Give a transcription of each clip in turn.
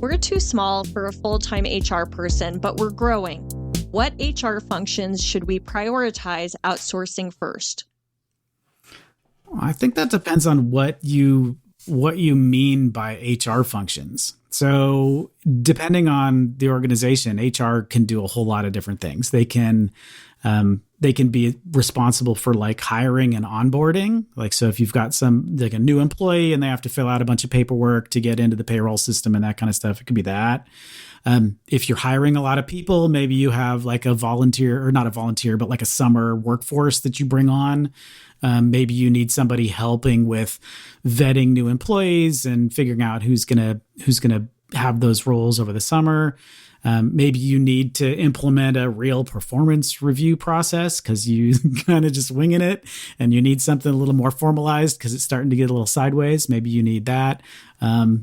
we're too small for a full-time HR person, but we're growing. What HR functions should we prioritize outsourcing first? I think that depends on what you mean by HR functions. So depending on the organization, HR can do a whole lot of different things. They can be responsible for like hiring and onboarding. Like, so if you've got a new employee and they have to fill out a bunch of paperwork to get into the payroll system and that kind of stuff, it could be that. If you're hiring a lot of people, maybe you have like a volunteer, or not a volunteer, but like a summer workforce that you bring on. Maybe you need somebody helping with vetting new employees and figuring out who's gonna have those roles over the summer. Maybe you need to implement a real performance review process because you kind of just winging it, and you need something a little more formalized because it's starting to get a little sideways. Maybe you need that.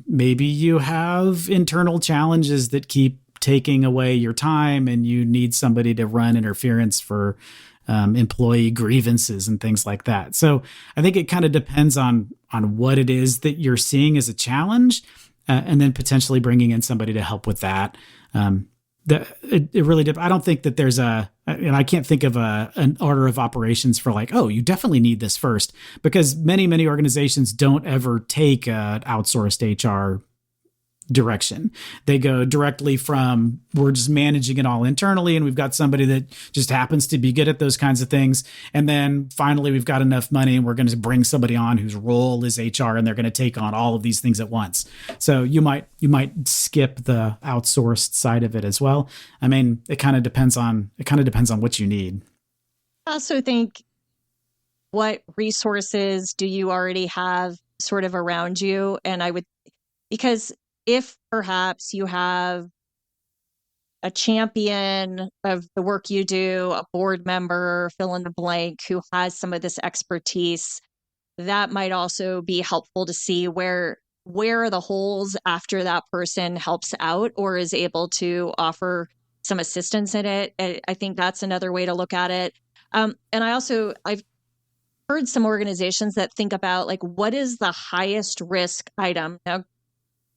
Maybe you have internal challenges that keep taking away your time, and you need somebody to run interference for employee grievances and things like that. So I think it kind of depends on what it is that you're seeing as a challenge, and then potentially bringing in somebody to help with that. It really I don't think that there's and I can't think of an order of operations for like, oh, you definitely need this first, because many organizations don't ever take outsourced HR direction. They go directly from, we're just managing it all internally, and we've got somebody that just happens to be good at those kinds of things. And then finally, we've got enough money and we're going to bring somebody on whose role is HR, and they're going to take on all of these things at once. So you might skip the outsourced side of it as well. I mean, it kind of depends on what you need. I also think, what resources do you already have sort of around you? And because if perhaps you have a champion of the work you do, a board member, fill in the blank, who has some of this expertise, that might also be helpful to see where are the holes after that person helps out or is able to offer some assistance in it. I think that's another way to look at it. And I've heard some organizations that think about like, what is the highest risk item? Now,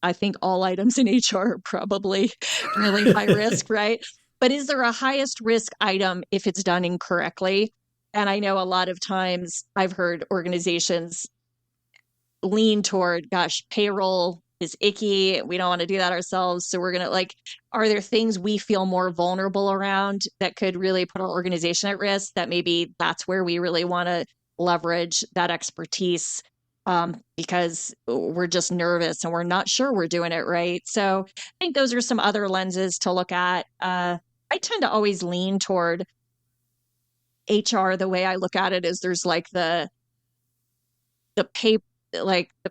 I think all items in HR are probably really high risk, right? But is there a highest risk item if it's done incorrectly? And I know a lot of times I've heard organizations lean toward, gosh, payroll is icky. We don't want to do that ourselves. So we're going to are there things we feel more vulnerable around that could really put our organization at risk, that maybe that's where we really want to leverage that expertise? Because we're just nervous and we're not sure we're doing it right. So I think those are some other lenses to look at. I tend to always lean toward HR. The way I look at it is there's like the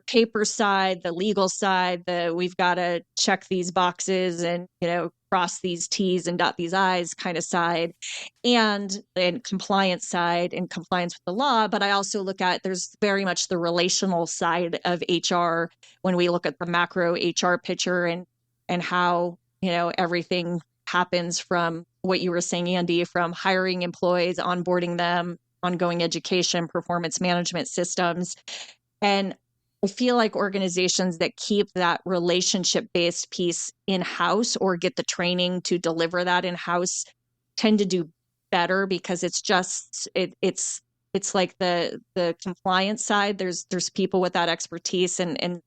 paper side, the legal side, we've got to check these boxes and, cross these T's and dot these I's kind of side, and compliance side and compliance with the law. But I also look at, there's very much the relational side of HR when we look at the macro HR picture and how, everything happens from what you were saying, Andy, from hiring employees, onboarding them, ongoing education, performance management systems. And I feel like organizations that keep that relationship-based piece in-house or get the training to deliver that in-house tend to do better, because it's just it's like the compliance side. There's people with that expertise, and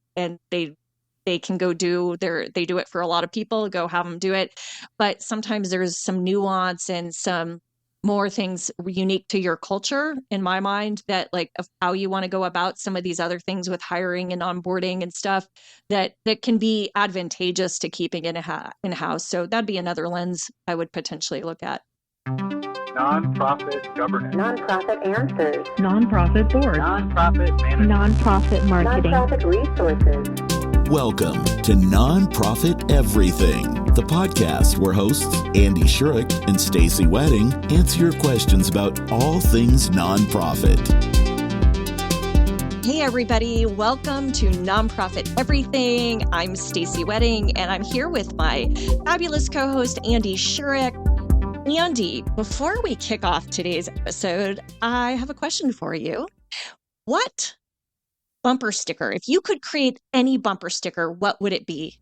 they can go they do it for a lot of people. Go have them do it, but sometimes there's some nuance and some more things unique to your culture, in my mind, that of how you want to go about some of these other things with hiring and onboarding and stuff that can be advantageous to keeping it in-house. So that'd be another lens I would potentially look at. Nonprofit governance. Nonprofit answers. Nonprofit board. Nonprofit management. Nonprofit marketing. Nonprofit resources. Welcome to Nonprofit Everything, the podcast where hosts Andy Shurick and Stacey Wedding answer your questions about all things nonprofit. Hey everybody, welcome to Nonprofit Everything. I'm Stacey Wedding, and I'm here with my fabulous co-host Andy Shurick. Andy, before we kick off today's episode, I have a question for you. What bumper sticker, if you could create any bumper sticker, what would it be?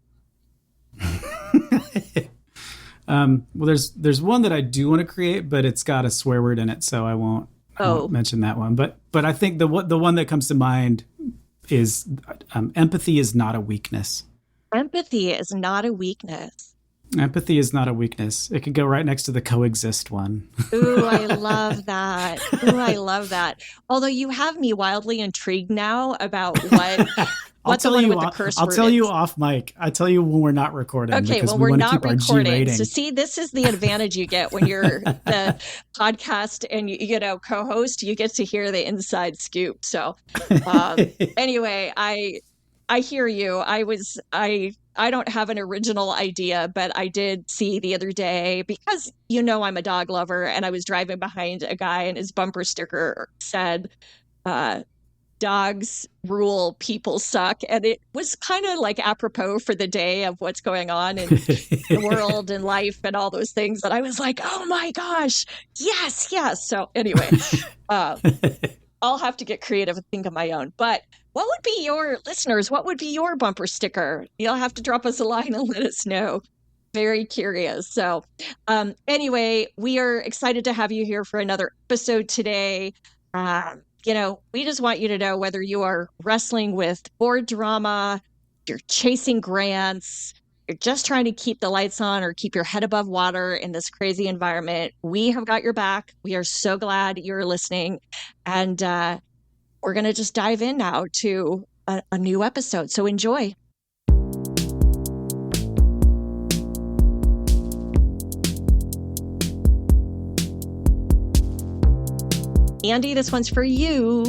Well, there's one that I do want to create, but it's got a swear word in it, so I won't mention that one. But I think the one that comes to mind is empathy is not a weakness. Empathy is not a weakness. Empathy is not a weakness. It could go right next to the coexist one. Ooh, I love that. Ooh, I love that. Although you have me wildly intrigued now about what's the one with the curse word I'll tell you is. off mic. I tell you when we're not recording. Okay, because well, we we're want to not keep our G recording. rating. So see, this is the advantage you get when you're the podcast and co-host. You get to hear the inside scoop. So anyway, I hear you. I don't have an original idea, but I did see the other day, because I'm a dog lover, and I was driving behind a guy and his bumper sticker said, dogs rule, people suck. And it was kind of like apropos for the day of what's going on in the world and life and all those things. And I was like, oh my gosh, yes. So anyway, I'll have to get creative and think of my own. But what would be your listeners? What would be your bumper sticker? You'll have to drop us a line and let us know. Very curious. So anyway, we are excited to have you here for another episode today. We just want you to know, whether you are wrestling with board drama, you're chasing grants, you're just trying to keep the lights on or keep your head above water in this crazy environment, we have got your back. We are so glad you're listening. And we're going to just dive in now to a new episode. So enjoy. Andy, this one's for you.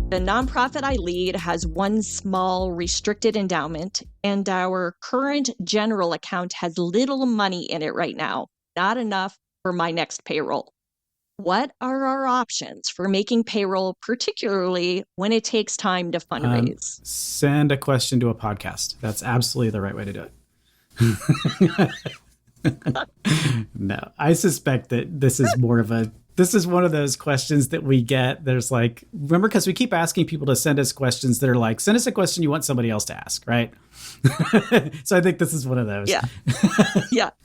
The nonprofit I lead has one small restricted endowment, and our current general account has little money in it right now, not enough for my next payroll. What are our options for making payroll, particularly when it takes time to fundraise? Send a question to a podcast. That's absolutely the right way to do it. No, I suspect that this is one of those questions that we get. There's remember, because we keep asking people to send us questions that are like, send us a question you want somebody else to ask, right? So I think this is one of those. Yeah.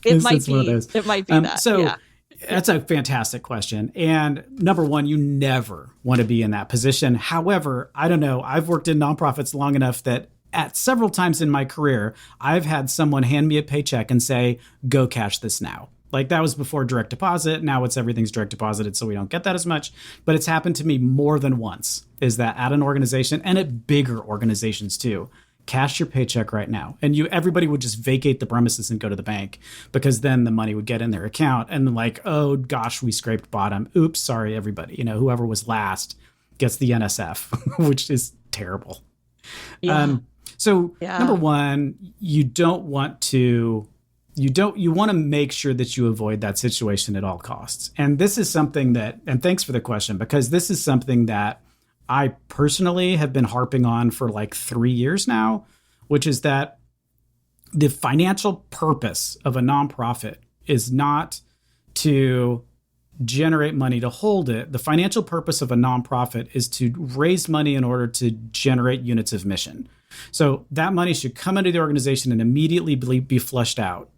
It might be that. So yeah. That's a fantastic question. And number one, you never want to be in that position. However, I don't know. I've worked in nonprofits long enough that at several times in my career, I've had someone hand me a paycheck and say, go cash this now. That was before direct deposit. Now everything's direct deposited, so we don't get that as much. But it's happened to me more than once, is that at an organization, and at bigger organizations too, cash your paycheck right now. And everybody would just vacate the premises and go to the bank, because then the money would get in their account. And then oh gosh, we scraped bottom. Oops, sorry, everybody. Whoever was last gets the NSF, which is terrible. Yeah. Number one, you want to make sure that you avoid that situation at all costs. And this is something and thanks for the question, because this is something that I personally have been harping on for 3 years now, which is that the financial purpose of a nonprofit is not to generate money to hold it. The financial purpose of a nonprofit is to raise money in order to generate units of mission. So that money should come into the organization and immediately be flushed out.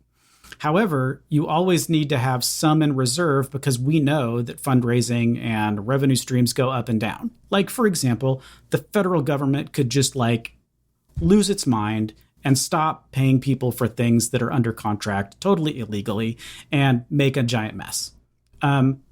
However, you always need to have some in reserve, because we know that fundraising and revenue streams go up and down. For example, the federal government could just lose its mind and stop paying people for things that are under contract totally illegally and make a giant mess.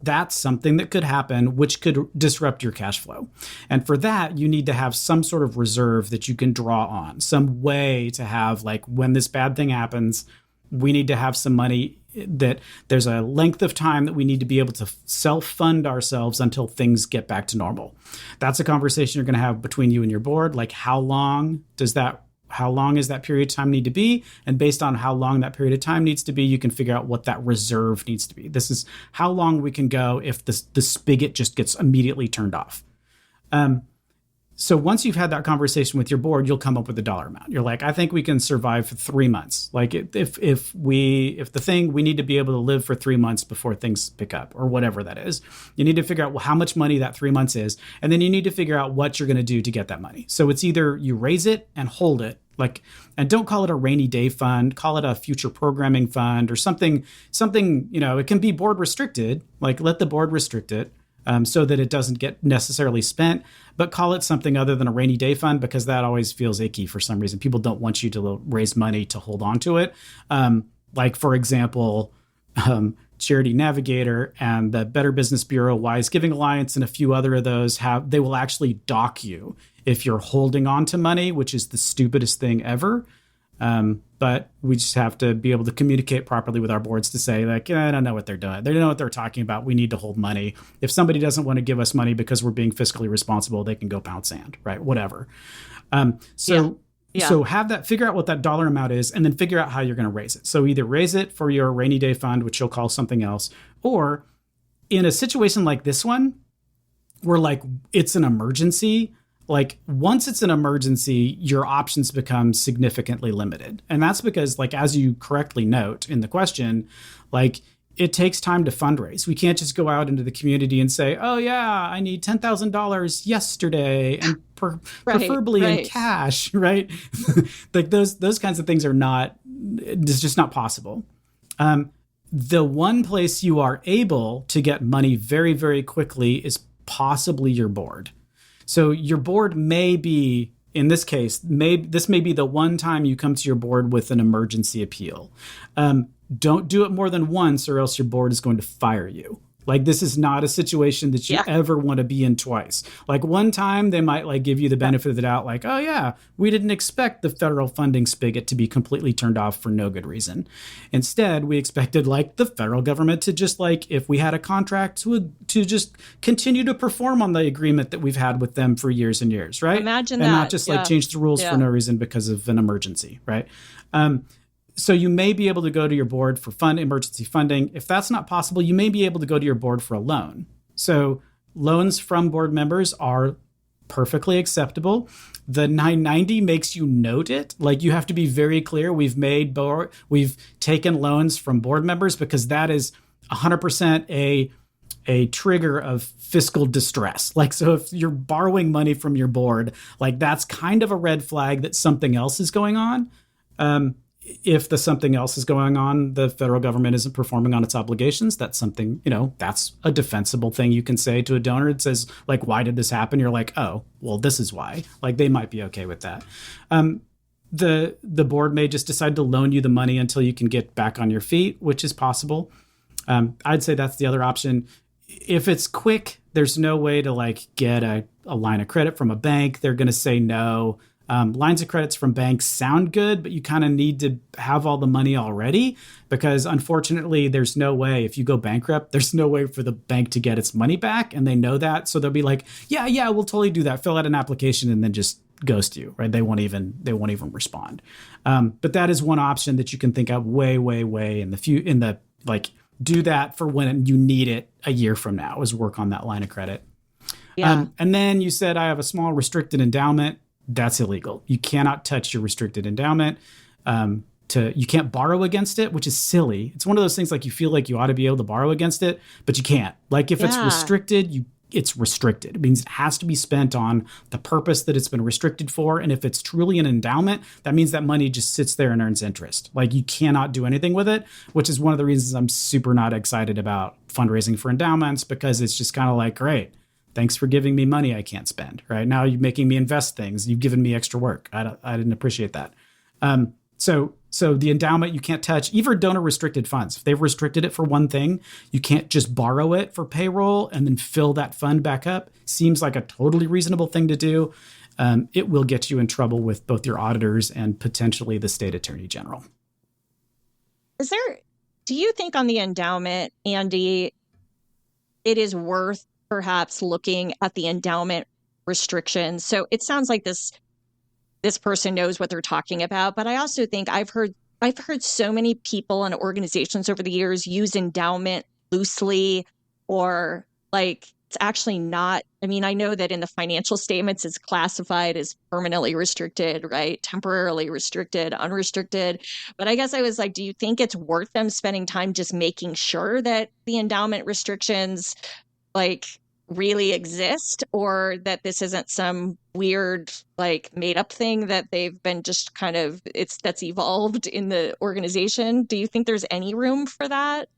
That's something that could happen, which could disrupt your cash flow. And for that, you need to have some sort of reserve that you can draw on, some way to have when this bad thing happens, we need to have some money, that there's a length of time that we need to be able to self-fund ourselves until things get back to normal. That's a conversation you're going to have between you and your board. How long is that period of time need to be? And based on how long that period of time needs to be, you can figure out what that reserve needs to be. This is how long we can go if the spigot just gets immediately turned off. So once you've had that conversation with your board, you'll come up with a dollar amount. You're I think we can survive for 3 months. If the thing, we need to be able to live for 3 months before things pick up, or whatever that is. You need to figure out how much money that 3 months is. And then you need to figure out what you're going to do to get that money. So it's either you raise it and hold it, Like, and don't call it a rainy day fund, call it a future programming fund or something, it can be board restricted, like let the board restrict it. So that it doesn't get necessarily spent, but call it something other than a rainy day fund, because that always feels icky for some reason. People don't want you to raise money to hold on to it. Like, for example, Charity Navigator and the Better Business Bureau, Wise Giving Alliance, and a few other of those they will actually dock you if you're holding on to money, which is the stupidest thing ever. But we just have to be able to communicate properly with our boards to say, like, I don't know what they're doing. They don't know what they're talking about. We need to hold money. If somebody doesn't want to give us money because we're being fiscally responsible, they can go pound sand, right? Whatever. So have that, figure out what that dollar amount is, and then figure out how you're going to raise it. So either raise it for your rainy day fund, which you'll call something else, or in a situation like this one, where like it's an emergency, like once it's an emergency, your options become significantly limited. And that's because, like, as you correctly note in the question, like it takes time to fundraise. We can't just go out into the community and say, oh yeah, I need $10,000 yesterday and preferably in cash, right? Like those kinds of things it's just not possible. The one place you are able to get money very, very quickly is possibly your board. So your board may be, in this case, this may be the one time you come to your board with an emergency appeal. Don't do it more than once, or else your board is going to fire you. Like, this is not a situation that you ever want to be in twice. Like, one time they might like give you the benefit of the doubt, like, oh yeah, we didn't expect the federal funding spigot to be completely turned off for no good reason. Instead, we expected like the federal government to just like, if we had a contract, to just continue to perform on the agreement that we've had with them for years and years, right? Imagine and that. Not just like change the rules for no reason because of an emergency, right? So you may be able to go to your board for emergency funding. If that's not possible, you may be able to go to your board for a loan. So loans from board members are perfectly acceptable. The 990 makes you note it. Like, you have to be very clear. We've taken loans from board members, because that is 100% a trigger of fiscal distress. Like, so if you're borrowing money from your board, like that's kind of a red flag that something else is going on. If the something else is going on, the federal government isn't performing on its obligations, that's something, that's a defensible thing you can say to a donor. It says, like, why did this happen? You're like, oh, well, this is why. Like, they might be okay with that. The board may just decide to loan you the money until you can get back on your feet, which is possible. I'd say that's the other option. If it's quick, there's no way to like get a line of credit from a bank. They're going to say no. Lines of credits from banks sound good, but you kind of need to have all the money already, because unfortunately there's no way, if you go bankrupt, there's no way for the bank to get its money back. And they know that. So they'll be like, yeah, we'll totally do that. Fill out an application, and then just ghost you, right? They won't even respond. But that is one option that you can think of way in the do that for when you need it a year from now, is work on that line of credit. Yeah. And then you said, I have a small restricted endowment. That's illegal. You cannot touch your restricted endowment. You can't borrow against it, which is silly. It's one of those things, like, you feel like you ought to be able to borrow against it, but you can't. Like, if it's restricted, it's restricted. It means it has to be spent on the purpose that it's been restricted for. And if it's truly an endowment, that means that money just sits there and earns interest. Like, you cannot do anything with it, which is one of the reasons I'm super not excited about fundraising for endowments, because it's just kind of like, great, thanks for giving me money I can't spend, right? Now you're making me invest things. You've given me extra work. I didn't appreciate that. So the endowment you can't touch, even donor restricted funds. If they've restricted it for one thing, you can't just borrow it for payroll and then fill that fund back up. Seems like a totally reasonable thing to do. It will get you in trouble with both your auditors and potentially the state attorney general. Do you think on the endowment, Andy, it is worth perhaps looking at the endowment restrictions? So it sounds like this person knows what they're talking about, but I also think I've heard so many people and organizations over the years use endowment loosely, or like it's actually not. I mean, I know that in the financial statements it's classified as permanently restricted, right? Temporarily restricted, unrestricted. But I guess I was like, do you think it's worth them spending time just making sure that the endowment restrictions like really exist, or that this isn't some weird, like, made up thing that they've been just kind of, that's evolved in the organization? Do you think there's any room for that?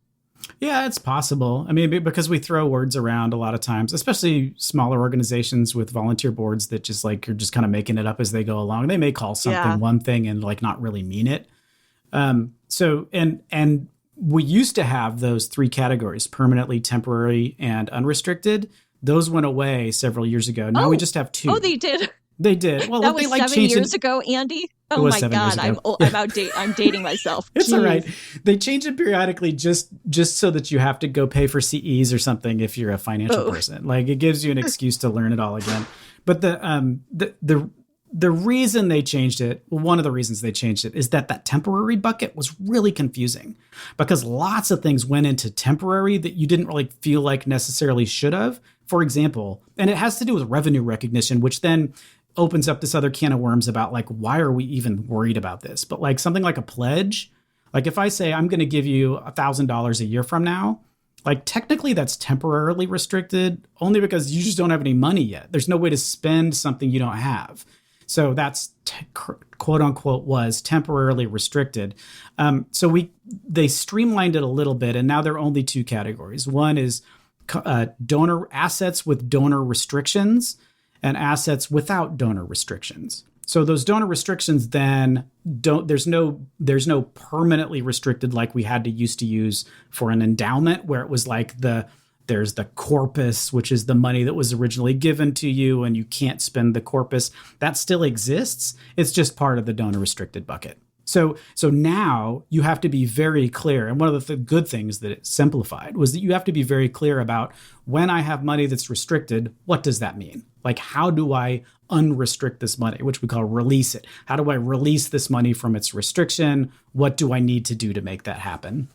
Yeah, it's possible. I mean, because we throw words around a lot of times, especially smaller organizations with volunteer boards that just like you're just kind of making it up as they go along. They may call something one thing and like not really mean it. So we used to have those three categories: permanently, temporary, and unrestricted. Those went away several years ago. Now we just have two. Oh, they did. They did. Well, that they was like 7 years ago, Andy. Oh my God, I'm dating myself. It's Jeez. all right. They change it periodically just so that you have to go pay for CEs or something if you're a financial person. Like, it gives you an excuse to learn it all again. But the reason they changed it, well, one of the reasons they changed it is that temporary bucket was really confusing, because lots of things went into temporary that you didn't really feel like necessarily should have. For example, and it has to do with revenue recognition, which then opens up this other can of worms about like, why are we even worried about this? But like something like a pledge, like if I say I'm going to give you $1,000 a year from now, like technically that's temporarily restricted only because you just don't have any money yet. There's no way to spend something you don't have. So that's quote unquote was temporarily restricted. So they streamlined it a little bit, and now there are only two categories. One is donor assets with donor restrictions, and assets without donor restrictions. So those donor restrictions then there's no permanently restricted like we had to used to use for an endowment, where it was like there's the corpus, which is the money that was originally given to you and you can't spend the corpus. That still exists. It's just part of the donor restricted bucket. So now you have to be very clear. And one of the good things that it simplified was that you have to be very clear about, when I have money that's restricted, what does that mean? Like, how do I unrestrict this money, which we call release it? How do I release this money from its restriction? What do I need to do to make that happen?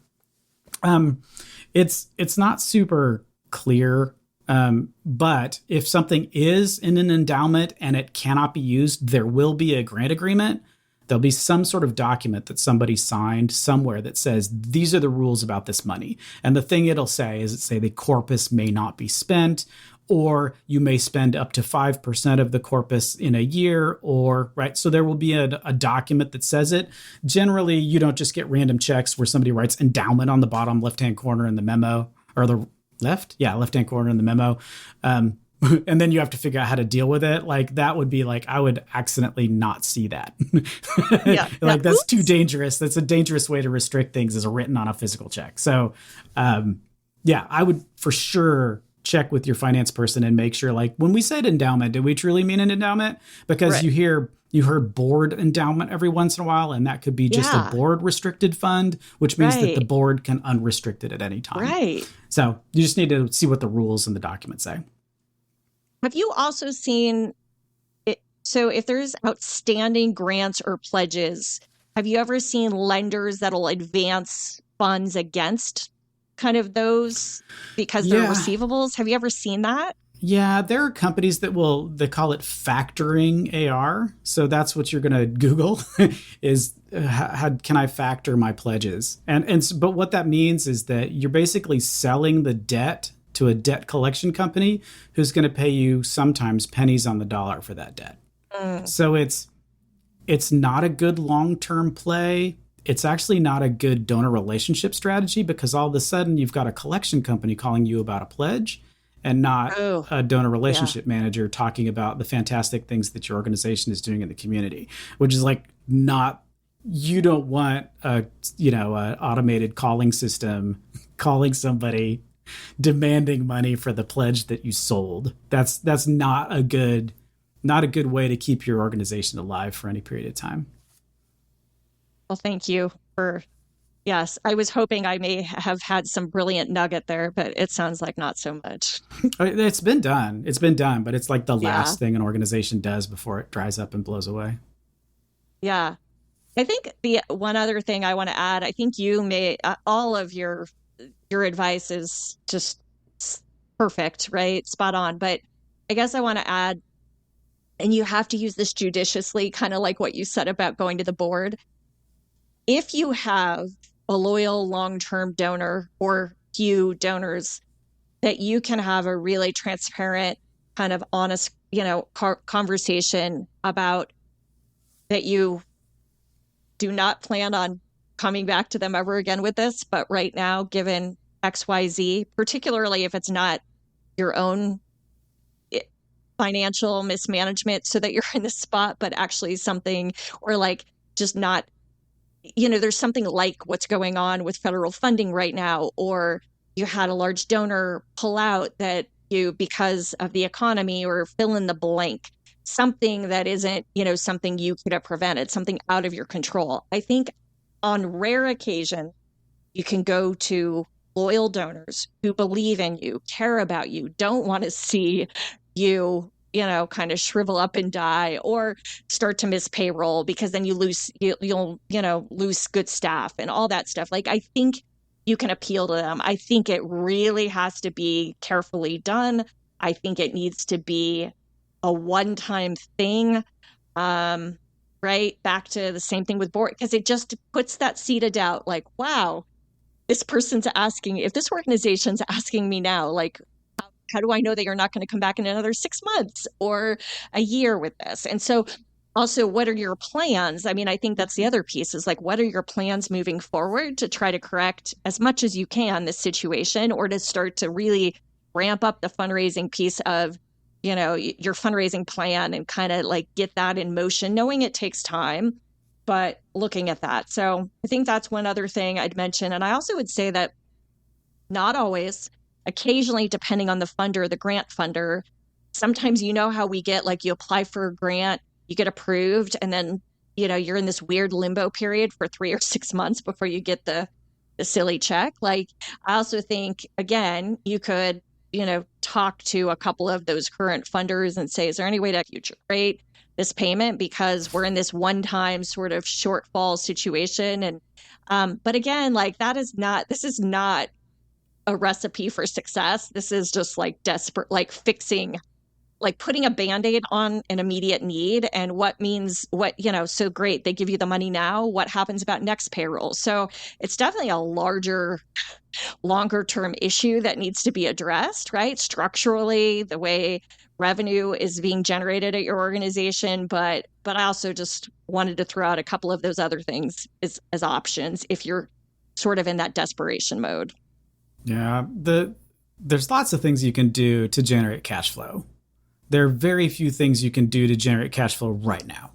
It's not super clear, but if something is in an endowment and it cannot be used, there will be a grant agreement. There'll be some sort of document that somebody signed somewhere that says, these are the rules about this money. And the thing it'll say is, the corpus may not be spent, or you may spend up to 5% of the corpus in a year, or, right? So there will be a document that says it. Generally, you don't just get random checks where somebody writes endowment on the bottom left-hand corner in the memo, or the left-hand corner in the memo. And then you have to figure out how to deal with it. Like, that would be like, I would accidentally not see that. That's too dangerous. That's a dangerous way to restrict things, is written on a physical check. So, I would for sure check with your finance person and make sure, like, when we said endowment, did we truly mean an endowment? Because you heard board endowment every once in a while, and that could be just a board restricted fund, which means that the board can unrestrict it at any time. Right. So you just need to see what the rules in the document say. Have you also seen it? So if there's outstanding grants or pledges, have you ever seen lenders that'll advance funds against kind of those because they're receivables? Have you ever seen that? Yeah, there are companies that they call it factoring AR. So that's what you're going to Google is how can I factor my pledges? But what that means is that you're basically selling the debt to a debt collection company who's going to pay you sometimes pennies on the dollar for that debt. So it's not a good long-term play. It's actually not a good donor relationship strategy, because all of a sudden you've got a collection company calling you about a pledge and not a donor relationship manager talking about the fantastic things that your organization is doing in the community, which is like you don't want a automated calling system calling somebody demanding money for the pledge that you sold. That's not a good way to keep your organization alive for any period of time. Well, thank you for, yes, I was hoping I may have had some brilliant nugget there, but it sounds like not so much. It's been done, but it's like the last thing an organization does before it dries up and blows away. Yeah. I think the one other thing I want to add, I think you may, all of your advice is just perfect, right? Spot on. But I guess I want to add, and you have to use this judiciously, kind of like what you said about going to the board. If you have a loyal long-term donor or few donors, that you can have a really transparent, kind of honest, conversation about that you do not plan on coming back to them ever again with this, but right now, given XYZ, particularly if it's not your own financial mismanagement so that you're in the spot, but actually something, or like just not, there's something like what's going on with federal funding right now, or you had a large donor pull out that because of the economy, or fill in the blank, something that isn't, something you could have prevented, something out of your control. I think on rare occasion, you can go to loyal donors who believe in you, care about you, don't want to see you, kind of shrivel up and die or start to miss payroll, because then you'll lose good staff and all that stuff. Like, I think you can appeal to them. I think it really has to be carefully done. I think it needs to be a one-time thing. Right? Back to the same thing with board, because it just puts that seed of doubt, like, wow, this person's asking, if this organization's asking me now, like, how do I know that you're not going to come back in another 6 months or a year with this? And so also, what are your plans? I mean, I think that's the other piece, is like, what are your plans moving forward to try to correct as much as you can this situation, or to start to really ramp up the fundraising piece of, your fundraising plan, and kind of like get that in motion, knowing it takes time, but looking at that. So I think that's one other thing I'd mention. And I also would say that not always, occasionally, depending on the funder, the grant funder, sometimes, how we get, like, you apply for a grant, you get approved, and then, you're in this weird limbo period for 3 or 6 months before you get the silly check. Like, I also think, again, you could, talk to a couple of those current funders and say, is there any way to future rate this payment, because we're in this one-time sort of shortfall situation? And but again, like, this is not a recipe for success. This is just like desperate, like fixing, like putting a Band-Aid on an immediate need. And so great, they give you the money now. What happens about next payroll? So it's definitely a longer term issue that needs to be addressed, right? Structurally, the way revenue is being generated at your organization. But I also just wanted to throw out a couple of those other things as options if you're sort of in that desperation mode. Yeah, there's lots of things you can do to generate cash flow. There are very few things you can do to generate cash flow right now.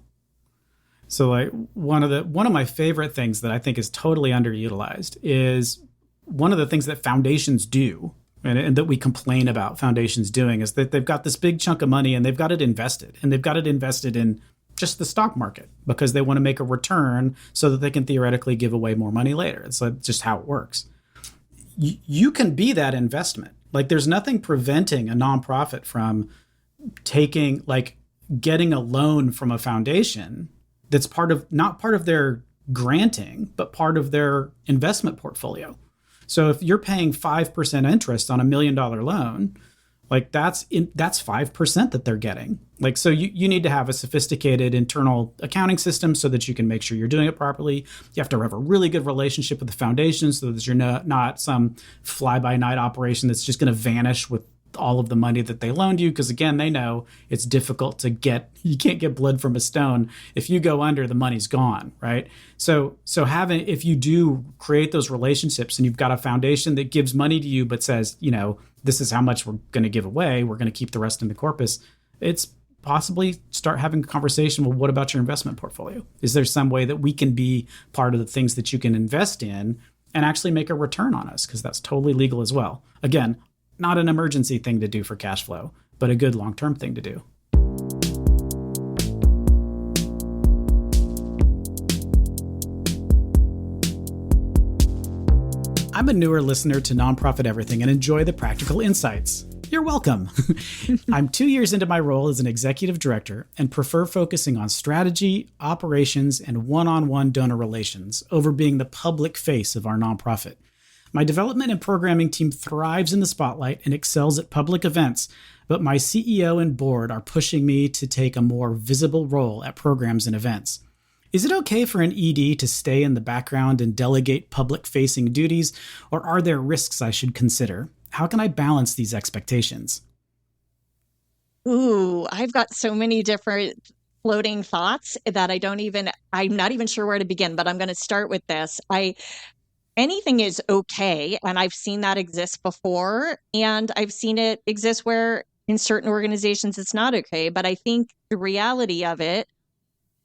So, like, one of my favorite things that I think is totally underutilized is one of the things that foundations do, and that we complain about foundations doing, is that they've got this big chunk of money and they've got it invested, and they've got it invested in just the stock market because they want to make a return so that they can theoretically give away more money later. It's like just how it works. You can be that investment. Like, there's nothing preventing a nonprofit from getting a loan from a foundation that's not part of their granting, but part of their investment portfolio. So if you're paying 5% interest on $1 million loan, like that's 5% that they're getting. Like, so you need to have a sophisticated internal accounting system so that you can make sure you're doing it properly. You have to have a really good relationship with the foundation so that you're not some fly-by-night operation that's just going to vanish with all of the money that they loaned you. Because again, they know it's difficult to you can't get blood from a stone. If you go under, the money's gone, right? So if you do create those relationships and you've got a foundation that gives money to you, but says, this is how much we're going to give away, we're going to keep the rest in the corpus, it's possibly start having a conversation. Well, what about your investment portfolio? Is there some way that we can be part of the things that you can invest in and actually make a return on us? Because that's totally legal as well. Again, not an emergency thing to do for cash flow, but a good long-term thing to do. I'm a newer listener to Nonprofit Everything and enjoy the practical insights. You're welcome. I'm 2 years into my role as an executive director and prefer focusing on strategy, operations, and one-on-one donor relations over being the public face of our nonprofit. My development and programming team thrives in the spotlight and excels at public events, but my CEO and board are pushing me to take a more visible role at programs and events. Is it okay for an ED to stay in the background and delegate public-facing duties, or are there risks I should consider? balance these expectations? Ooh, I've got so many different floating thoughts that I'm not even sure where to begin, but I'm going to start with this. Anything is okay. And I've seen that exist before. And I've seen it exist where in certain organizations it's not okay. But I think the reality of it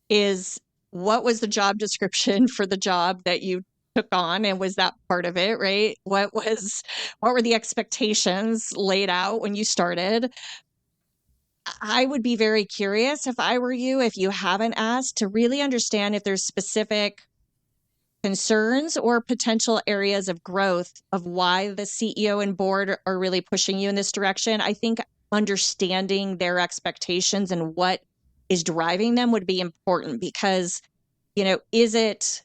is, what was the job description for the job that you took on? And was that part of it, right? What were the expectations laid out when you started? I would be very curious if I were you, if you haven't asked, to really understand if there's specific concerns or potential areas of growth of why the CEO and board are really pushing you in this direction. I think understanding their expectations and what is driving them would be important, because, is it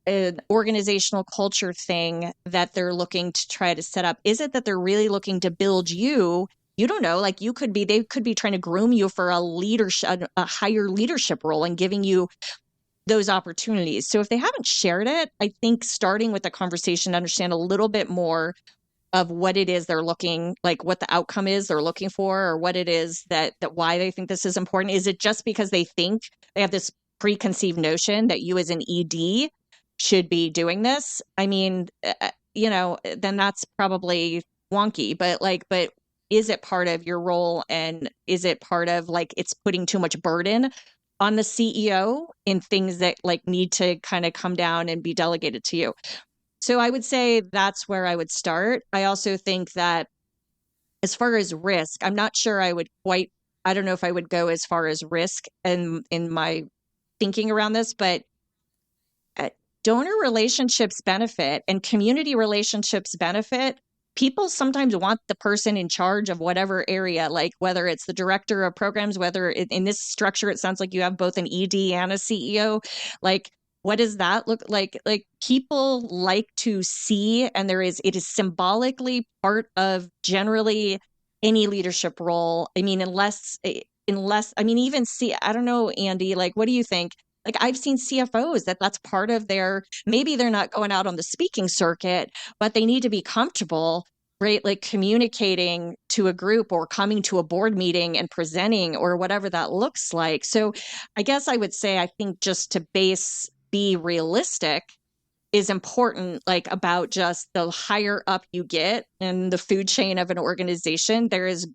an organizational culture thing that they're looking to try to set up? Is it that they're really looking to build you? You don't know, like they could be trying to groom you for a higher leadership role and giving you those opportunities. So if they haven't shared it, I think starting with the conversation to understand a little bit more of what it is they're looking, like what the outcome is they're looking for, or what it is that why they think this is important. Is it just because they think they have this preconceived notion that you as an ED should be doing this? I mean, then that's probably wonky, but is it part of your role? And is it part of it's putting too much burden on the CEO in things that need to kind of come down and be delegated to you? So I would say that's where I would start. I also think that as far as risk, I'm not sure I don't know if I would go as far as risk in my thinking around this, but donor relationships benefit and community relationships benefit. People sometimes want the person in charge of whatever area, like whether it's the director of programs, whether in this structure, it sounds like you have both an ED and a CEO. What does that look like? People like to see, and it is symbolically part of generally any leadership role. I mean, unless, I mean, even I don't know, Andy, what do you think? I've seen CFOs that's part of maybe they're not going out on the speaking circuit, but they need to be comfortable, right? Communicating to a group or coming to a board meeting and presenting or whatever that looks like. So I guess I would say, I think just to be realistic is important, about just the higher up you get in the food chain of an organization, there is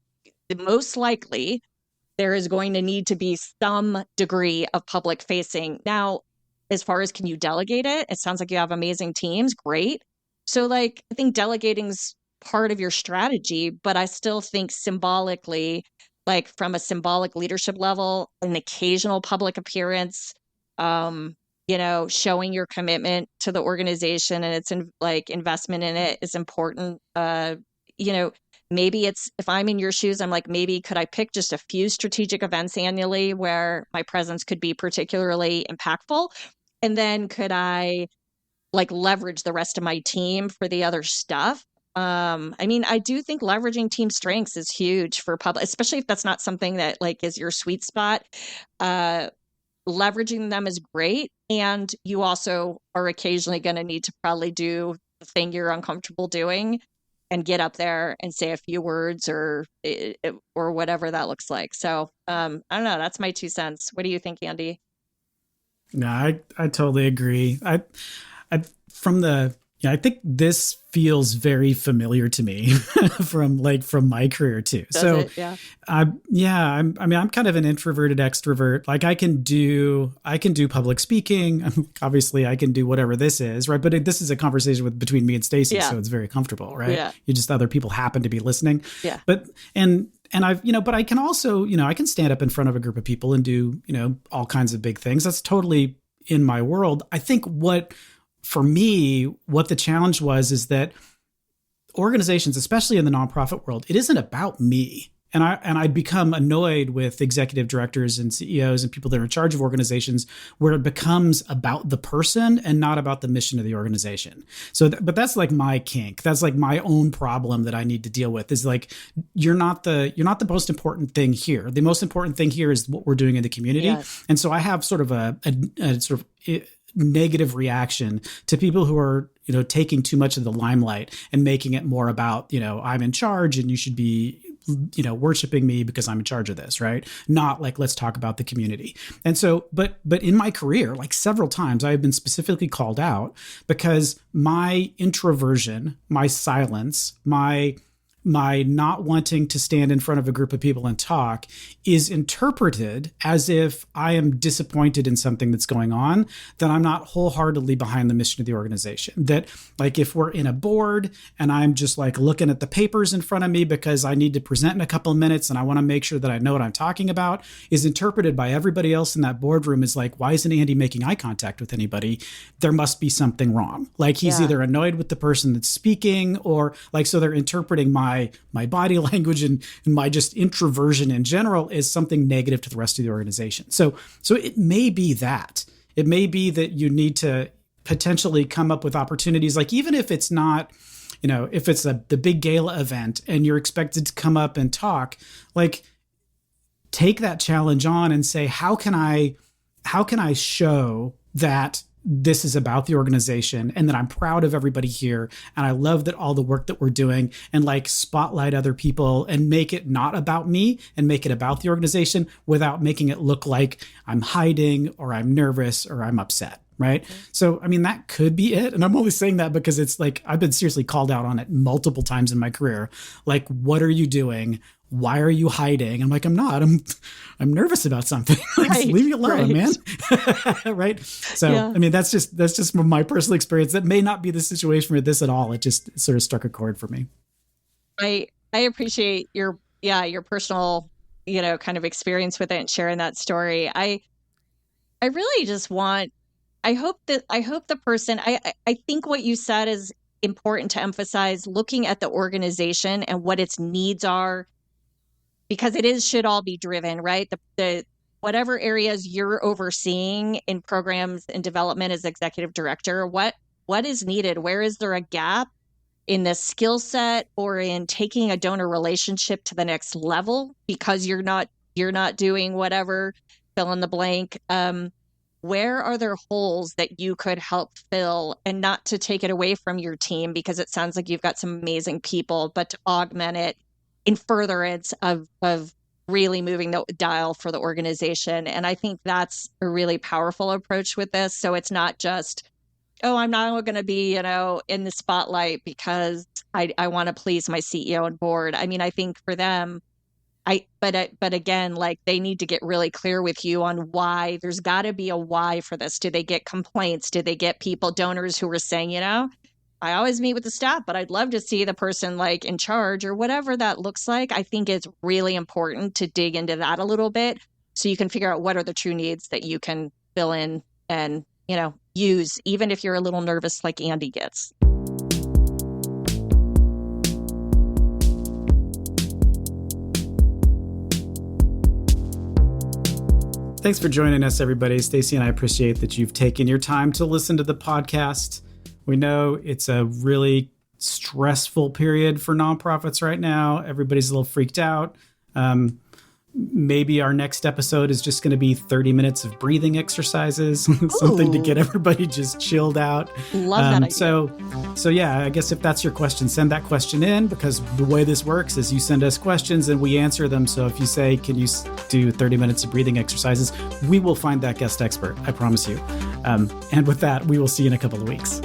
going to need to be some degree of public facing. Now, as far as can you delegate it? It sounds like you have amazing teams. Great. So I think delegating's part of your strategy, but I still think symbolically, from a symbolic leadership level, an occasional public appearance, showing your commitment to the organization and its investment in it is important. Maybe if I'm in your shoes, I'm maybe could I pick just a few strategic events annually where my presence could be particularly impactful? And then could I leverage the rest of my team for the other stuff? I mean, I do think leveraging team strengths is huge for public, especially if that's not something that is your sweet spot. Leveraging them is great. And you also are occasionally going to need to probably do the thing you're uncomfortable doing and get up there and say a few words or whatever that looks like. So I don't know. That's my 2 cents. What do you think, Andy? No, I totally agree. I think this feels very familiar to me from my career too. Does so it? Yeah. I'm kind of an introverted extrovert. I can do public speaking. Obviously I can do whatever this is, right? But this is a conversation between me and Stacey, so it's very comfortable, right? Yeah. You just, other people happen to be listening. Yeah. But but I can also, I can stand up in front of a group of people and do, all kinds of big things. That's totally in my world. I think for me, what the challenge was is that organizations, especially in the nonprofit world, it isn't about me. And I'd become annoyed with executive directors and CEOs and people that are in charge of organizations where it becomes about the person and not about the mission of the organization. So, but that's my kink. That's my own problem that I need to deal with is you're not the most important thing here. The most important thing here is what we're doing in the community. Yes. And so I have sort of a sort of negative reaction to people who are taking too much of the limelight and making it more about, I'm in charge and you should be, worshiping me because I'm in charge of this, right? Not like, let's talk about the community. And so, but in my career, like several times I've been specifically called out because my introversion, my silence, my not wanting to stand in front of a group of people and talk is interpreted as if I am disappointed in something that's going on, that I'm not wholeheartedly behind the mission of the organization. That like if we're in a board and I'm just like looking at the papers in front of me because I need to present in a couple of minutes and I want to make sure that I know what I'm talking about, is interpreted by everybody else in that boardroom as like, why isn't Andy making eye contact with anybody? There must be something wrong. Like he's either annoyed with the person that's speaking or like, so they're interpreting my body language and my just introversion in general is something negative to the rest of the organization. So it may be that. It may be that you need to potentially come up with opportunities, like even if it's not, if it's the big gala event and you're expected to come up and talk, like take that challenge on and say, how can I show that this is about the organization and that I'm proud of everybody here. And I love that all the work that we're doing and like spotlight other people and make it not about me and make it about the organization without making it look like I'm hiding or I'm nervous or I'm upset. Right. So, I mean, that could be it. And I'm only saying that because it's like, I've been seriously called out on it multiple times in my career. Like, what are you doing? Why are you hiding? I'm like, I'm not. I'm nervous about something. Like, Right, leave me alone, man. Right. So, Yeah. I mean, that's just from my personal experience. That may not be the situation for this at all. It just sort of struck a chord for me. I appreciate your personal, kind of experience with it and sharing that story. I really just want, I hope the person, I think what you said is important to emphasize, looking at the organization and what its needs are, because should all be driven, right? The whatever areas you're overseeing in programs and development as executive director, what is needed? Where is there a gap in the skill set or in taking a donor relationship to the next level because you're not doing whatever, fill in the blank. Where are there holes that you could help fill, and not to take it away from your team, because it sounds like you've got some amazing people, but to augment it in furtherance of really moving the dial for the organization. And I think that's a really powerful approach with this. So it's not just, oh, I'm not going to be, in the spotlight because I want to please my CEO and board. I mean, I think for them, but again, like they need to get really clear with you on why. There's got to be a why for this. Do they get complaints? Do they get donors who are saying, I always meet with the staff, but I'd love to see the person like in charge or whatever that looks like. I think it's really important to dig into that a little bit so you can figure out what are the true needs that you can fill in and, use, even if you're a little nervous like Andy gets. Thanks for joining us, everybody. Stacey and I appreciate that you've taken your time to listen to the podcast. We know it's a really stressful period for nonprofits right now. Everybody's a little freaked out. Maybe our next episode is just going to be 30 minutes of breathing exercises, something to get everybody just chilled out. Love that idea. So yeah, I guess if that's your question, send that question in, because the way this works is you send us questions and we answer them. So if you say, can you do 30 minutes of breathing exercises, we will find that guest expert. I promise you. And with that, we will see you in a couple of weeks.